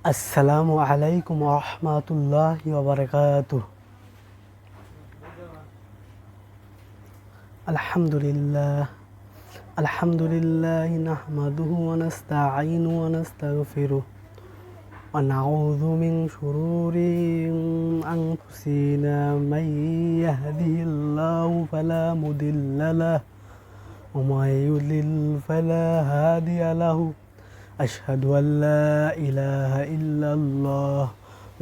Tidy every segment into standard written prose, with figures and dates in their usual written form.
আসসালামু আলাইকুম রহমাতুল্লাহি ওয়া বারাকাতুহু। আলহামদুলিল্লাহ আলহামদুলিল্লাহি নাহমাদুহু ওয়া নাস্তাঈনুহু ওয়া নাস্তাগফিরুহু ওয়া নাউযু মিন শুরুরি আনফুসিনা মান ইয়াহদিহিল্লাহু ফালা মুদিল্লা লাহু ওয়া মান ইউদ্লিল ফালা হাদিয়া লাহু। আশহাদু আল্লা ইলাহা ইল্লাল্লাহ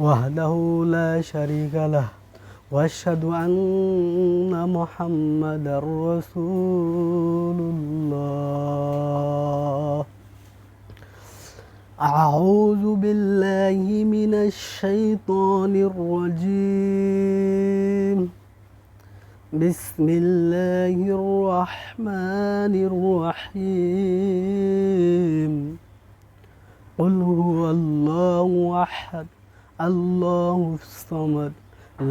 ওয়াহদাহু লা শারীকা লাহু ওয়া আশহাদু আন্না মুহাম্মাদার রাসূলুল্লাহ। আউযু বিল্লাহি মিনাশ শাইতানির রাজীম। বিসমিল্লাহির রাহমানির রাহিম। قل هو الله أحد الله الصمد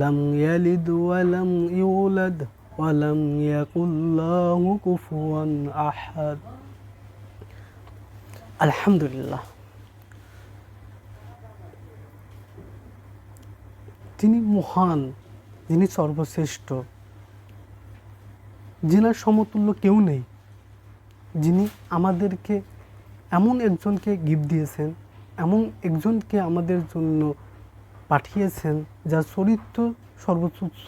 لم يلد ولم يولد ولم يكن له كفوا أحد। আলহামদুলিল্লাহ, তিনি মহান, যিনি সর্বশ্রেষ্ঠ, যিনার সমতুল্য কেউ নেই, যিনি আমাদেরকে এমন একজনকে গিফট দিয়েছেন, এমন একজনকে আমাদের জন্য পাঠিয়েছেন যার চরিত্র সর্বোচ্চ,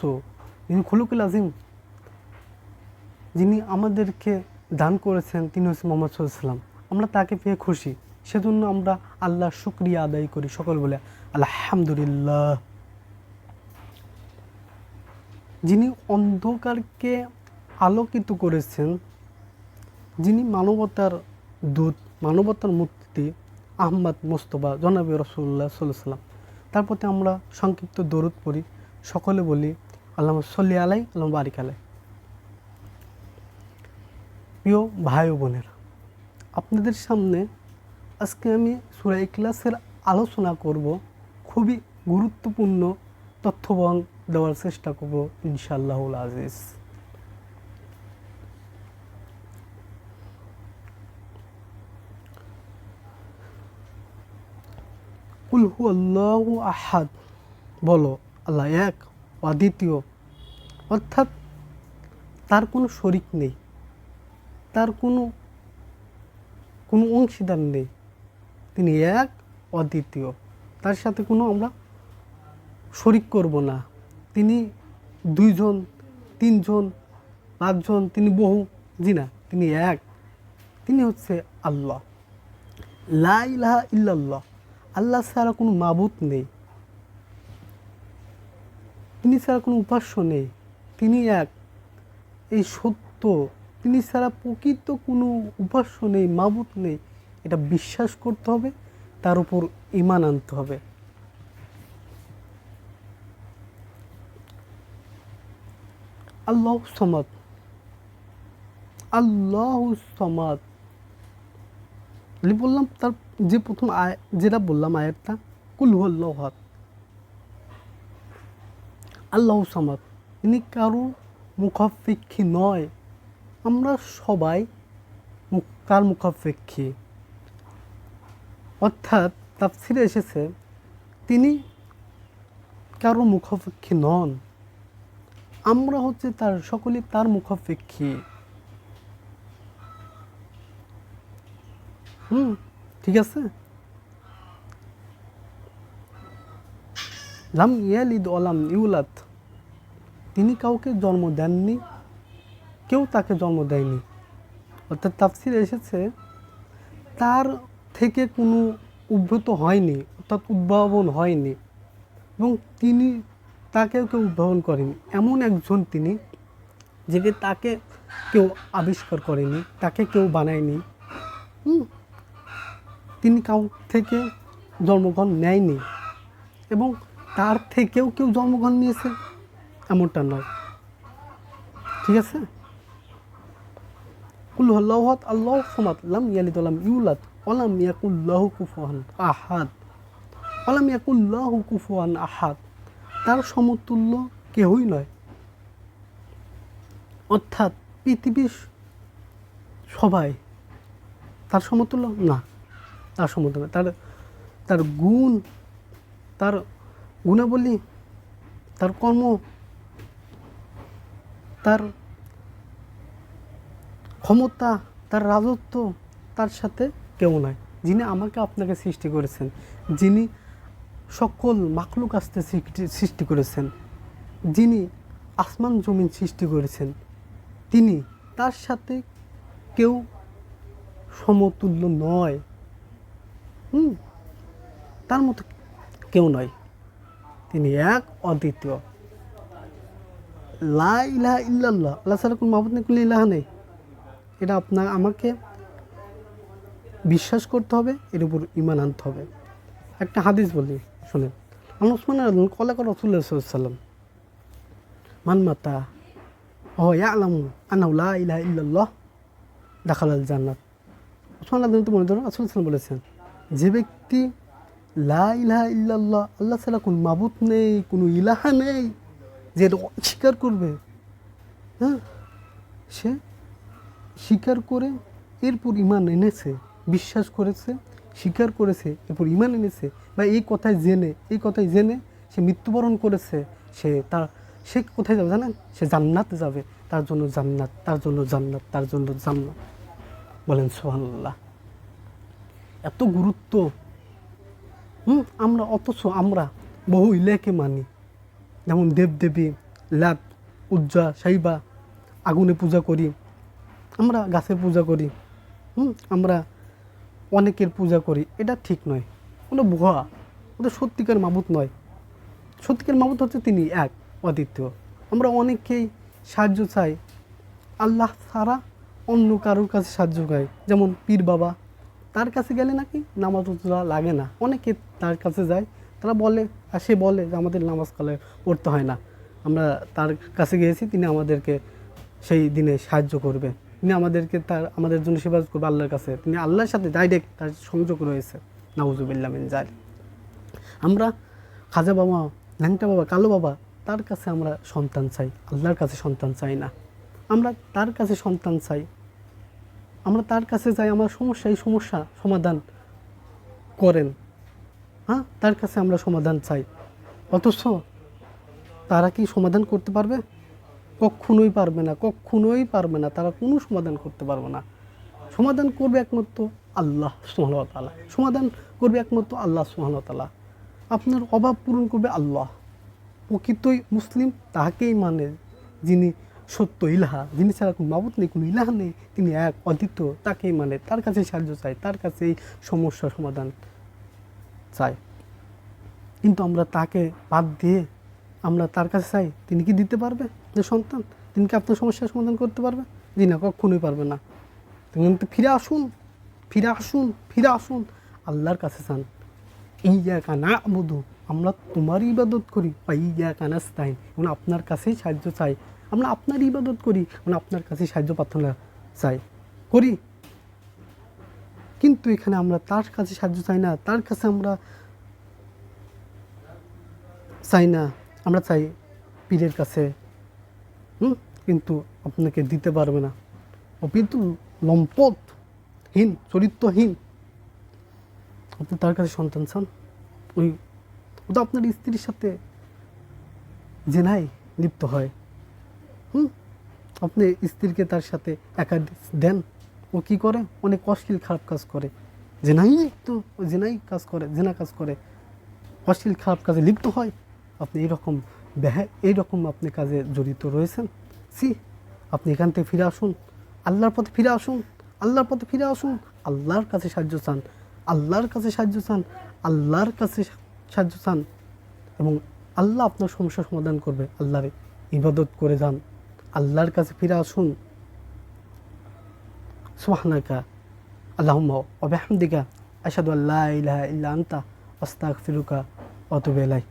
যিনি খুলুকুল আজিম, যিনি আমাদেরকে দান করেছেন, তিনি হচ্ছেন মুহাম্মদ সাল্লাল্লাহু আলাইহি ওয়াসাল্লাম। আমরা তাকে পেয়ে খুশি, সেজন্য আমরা আল্লাহর শুকরিয়া আদায় করি, সকল বলে আলহামদুলিল্লাহ। যিনি অন্ধকারকে আলোকিত করেছেন, যিনি মানবতার দূত, মানবতার মূর্তি আহমদ মুস্তফা জনাবে রাসূলুল্লাহ সাল্লাল্লাহু আলাইহি ওয়াসাল্লাম, তার প্রতি আমরা সংক্ষিপ্ত দরুদ পড়ি, সকলে বলি আল্লাহুম্মা সাল্লি আলাইহি আল্লাহুম্মা বারিক আলাইহি। প্রিয় ভাই ও বোনেরা, আপনাদের সামনে আজকে আমি সূরা ইখলাসের আলোচনা করব। খুবই গুরুত্বপূর্ণ তথ্যবহন দেওয়ার চেষ্টা করব ইনশাআল্লাহুল আজিজ। কুল হুয়াল্লাহু আহাদ, বলো আল্লাহ এক, অদ্বিতীয়, অর্থাৎ তার কোনো শরিক নেই, তার কোনো অংশীদার নেই। তিনি এক, অদ্বিতীয়, তার সাথে কোনো আমরা শরিক করব না। তিনি দুইজন, তিনজন, পাঁচজন, তিনি বহু, জি না, তিনি এক, তিনি হচ্ছে আল্লাহ। লা ইলাহা ইল্লাল্লাহ, আল্লাহ ছাড়া কোনো মাবুদ নেই, তিনি ছাড়া কোনো উপাস্য নেই, তিনি এক, এই সত্য, তিনি ছাড়া প্রকৃত কোনো উপাস্য নেই, মাবুদ নেই, এটা বিশ্বাস করতে হবে, তার উপর ঈমান আনতে হবে। আল্লাহু সামাদ, আল্লাহু সামাদ বললাম, তার যে প্রথম যেটা বললাম আয়াতটা, কুল হুয়াল্লাহু আহাদ, আল্লাহু সামাদ, ইনি কারো মুখাপেক্ষী নয়। আমরা সবাই তার মুখাপেক্ষী, অর্থাৎ তাফসিরে এসেছে তিনি কারো মুখাপেক্ষী নন, আমরা হচ্ছে তার সকলে তার মুখাপেক্ষী। ঠিক আছে। লাম ইয়ালিদ ওয়া লাম ইউলাদ, তিনি কাউকে জন্ম দেননি, কেউ তাকে জন্ম দেয়নি। অর্থাৎ তাফসিরে এসেছে তার থেকে কোনো উদ্ভূত হয়নি, অর্থাৎ উদ্ভাবন হয়নি, এবং তিনি তাকেও কেউ উদ্ভাবন করেনি। এমন একজন তিনি, যে তাকে কেউ আবিষ্কার করেনি, তাকে কেউ বানায়নি, তিনি কাউ থেকে জন্মগ্রহণ নেয়নি, এবং তার থেকেও কেউ জন্মগ্রহণ নিয়েছে এমনটা নয়। ঠিক আছে। কুল হুয়াল্লাহু আহাদ আল্লাহু সামাদ লাম ইয়ালিদ ওয়া লাম ইউলাদ ওয়া লাম ইয়াকুল লাহু কুফুয়ান আহাদ, ওয়া লাম ইয়াকুল লাহু কুফুয়ান আহাদ, তার সমতুল্য কেউই নয়। অর্থাৎ পৃথিবীর সবাই তার সমতুল্য না, তার সমতুল্য, তার তার গুণ, তার গুণাবলী, তার কর্ম, তার ক্ষমতা, তার রাজত্ব, তার সাথে কেউ নয়। যিনি আমাকে আপনাকে সৃষ্টি করেছেন, যিনি সকল মাখলুক আসতে সৃষ্টি করেছেন, যিনি আসমান জমিন সৃষ্টি করেছেন, তিনি, তার সাথে কেউ সমতুল্য নয়। তার মতো কেউ নয়। তিনি এক, অদ্বিতীয়। লা ইলাহা ইল্লাল্লাহ, আল্লাহ ছাড়া কোনো মাবুদ নেই, কোনো ইলাহা নেই। এটা আমাকে বিশ্বাস করতে হবে, এর উপর ঈমান আনতে হবে। একটা হাদিস বলি, শোনেন। উসমান কলা কর রাসূলুল্লাহ সাল্লাল্লাহু আলাইহি ওয়াসাল্লাম মান মাতা ও ইয়ালামু আন্নাহু লা ইলাহা ইল্লাল্লাহ দাখালাল জান্নাত। উসমান রাদিয়াল্লাহু আনহু মনে ধরুন রাসূল সাল্লাল্লাহু আলাইহি ওয়াসাল্লাম বলেছেন, যে ব্যক্তি লা ইলাহা ইল্লাল্লাহ, আল্লাহ ছাড়া কোনো মাবুদ নেই, কোনো ইলাহা নেই, যে এটা অস্বীকার করবে, হ্যাঁ, সে স্বীকার করে এরপর ঈমান এনেছে, বিশ্বাস করেছে, স্বীকার করেছে, এরপর ঈমান এনেছে, বা এই কথায় জেনে সে মৃত্যুবরণ করেছে, সে কোথায় যাবে জানেন? সে জান্নাতে যাবে। তার জন্য জান্নাত, তার জন্য জান্নাত, তার জন্য জান্নাত। বলেন সুবহানাল্লাহ। এত গুরুত্ব। অথচ আমরা বহু ইলাকে মানি, যেমন দেবদেবী, লাত, উজ্জা, সাইবা, আগুনে পূজা করি, আমরা গাছের পূজা করি, আমরা অনেকের পূজা করি। এটা ঠিক নয়, ওটা ভুয়া, ওটা সত্যিকার মাবুদ নয়। সত্যিকার মাবুদ হচ্ছে তিনি এক, অদ্বিতীয়। আমরা অনেকেই সাহায্য চাই, আল্লাহ ছাড়া অন্য কারোর কাছে সাহায্য চাই। যেমন পীর বাবা, তার কাছে গেলে নাকি নামাজ রোজা লাগে না। অনেকে তার কাছে যায়, তারা বলে, আর সে বলে যে আমাদের নামাজ কালে পড়তে হয় না, আমরা তার কাছে গিয়েছি, তিনি আমাদেরকে সেই দিনে সাহায্য করবে, তিনি আমাদের জন্য সেবা করবে আল্লাহর কাছে, তিনি আল্লাহর সাথে ডাইরেক্ট তার সংযোগ রয়েছে। নাউজুবিল্লাহ মিন যালিক। আমরা খাজা বাবা, ল্যাংটা বাবা, কালো বাবা, তার কাছে আমরা সন্তান চাই, আল্লাহর কাছে সন্তান চাই না। আমরা তার কাছে সন্তান চাই, আমরা তার কাছে যাই, আমার সমস্যা সমাধান করেন, হ্যাঁ, তার কাছে আমরা সমাধান চাই। অথচ তারা কি সমাধান করতে পারবে? কখনোই পারবে না, কখনোই পারবে না। তারা কোনো সমাধান করতে পারবে না। সমাধান করবে একমাত্র আল্লাহ সুবহানাহু ওয়া তাআলা। সমাধান করবে একমাত্র আল্লাহ সুবহানাহু ওয়া তাআলা। আপনার অভাব পূরণ করবে আল্লাহ। প্রকৃতই মুসলিম তাহাকেই মানে, যিনি সত্য ইলাহা, যিনি ছাড়া কোনো মাবুদ নেই, কোনো ইলাহা নেই, তিনি এক, অদ্বিতীয়, তাকেই মানে, তার কাছে সাহায্য চাই, তার কাছেই সমস্যার সমাধান চাই। কিন্তু আমরা তাকে বাদ দিয়ে আমরা তার কাছে চাই, তিনি কি দিতে পারবে? যে সন্তান, তিনি কি আপনার সমস্যার সমাধান করতে পারবে? জি না, কখনোই পারবে না। কিন্তু ফিরে আসুন আল্লাহর কাছে চান। ইয়্যাকা না'বুদু, আমরা তোমারই ইবাদত করি, বা ইয়্যাকা নাস্তাইন, এবং আপনার কাছেই সাহায্য চাই। আমরা আপনার ইবাদত করি, আমরা আপনার কাছেই সাহায্য প্রার্থনা করি। কিন্তু এখানে আমরা তার কাছে সাহায্য চাই না, তার কাছে আমরা চাই না, আমরা চাই পীরের কাছে, কিন্তু আপনাকে দিতে পারবে না। অপিতু লম্পটহীন, চরিত্রহীন। আপনি তার কাছে সন্তান চান, ও তো আপনার স্ত্রীর সাথে জেনায় লিপ্ত হয়। আপনি স্ত্রীকে তার সাথে একা দেন, ও কি করে? অনেক অশ্লীল খারাপ কাজ করে, জেনা কাজ করে, অশ্লীল খারাপ কাজে লিপ্ত হয়। আপনি এইরকম আপনি কাজে জড়িত রয়েছেন। আপনি এখান থেকে ফিরে আসুন, আল্লাহর পথে ফিরে আসুন, আল্লাহর কাছে সাহায্য চান, এবং আল্লাহ আপনার সমস্যার সমাধান করবে। আল্লাহর ইবাদত করে যান, আল্লাহর কাছে ফিরে আসুন। সুবহানাকা আল্লাহুম্মা ওয়া বিহামদিকা আশহাদু আল্লা ইলাহা ইল্লা আনতা আস্তাগফিরুকা ওয়া আতুবু ইলাইক।